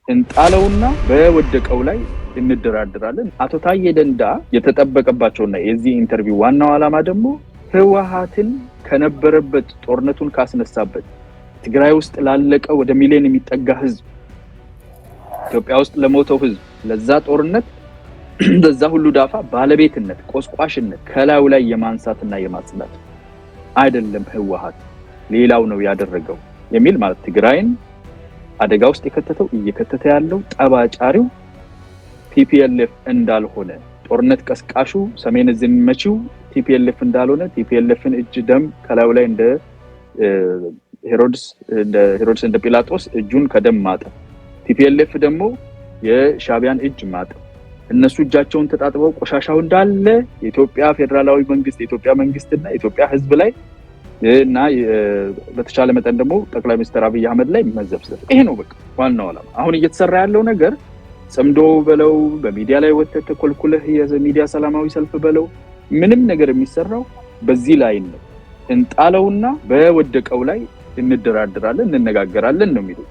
እንጣለውና በወደቀው ላይ እንደራደራለን። አቶ ታዬ ደንዳ የተጠበቀባቸውና የዚህ ኢንተርቪው ዋናው ዓላማ ደግሞ ህወሓትን ከነበረበት ጦርነቱን ካስነሳበት ትግራይ ውስጥ ላለቀ ወደ ሚሊዮን የሚጠጋ ህዝብ ኢትዮጵያ ውስጥ ለሞተው ህዝብ ለዛ ጦርነት ለዛ ሁሉ ዳፋ ባለቤትነት ቆስቋሽነት ከላዩ ላይ የማንሳትና የማጽዳት አይደለም ህወሓት ሌላው ነው ያደረገው የሚል ማለት ትግራይን አደጋ ውስጥ የከተተው እየከተተ ያለው ጠባጫሪው ቲፒኤልኤፍ እንዳልሆነ ጦርነት ቀስቃሹ ሰሜን እዝን መቺው ቲፒኤልኤፍ እንዳልሆነ ቲፒኤልኤፍን እጅ ደም ከላዩ ላይ እንደ ሄሮድስ እንደ ጲላጦስ እጁን ከደም ማጠብ ቲፒኤልኤፍ ደግሞ የሻቢያን እጅ ማጠብ እነሱ እጃቸውን ተጣጥበው ቆሻሻው እንዳለ የኢትዮጵያ ፌደራላዊ መንግስት የኢትዮጵያ መንግስትና የኢትዮጵያ ህዝብ ላይ እና በተቻለ መጠን ደግሞ ጠቅላይ ሚኒስትር አብይ አህመድ ላይ መዘብዘብ ይሄ ነው በቃ ዋናው ዓላማ። አሁን እየተሰራ ያለው ነገር ጽምዶ በለው በሚዲያ ላይ ወጥተህ ተኮልኩለህ የሚዲያ ሰላማዊ ሰልፍ በለው ምንም ነገር የሚሰራው በዚህ ላይ ነው። እንጣለውና በወደቀው ላይ እንደራደራለን እንነጋገራለን ነው የሚሉት።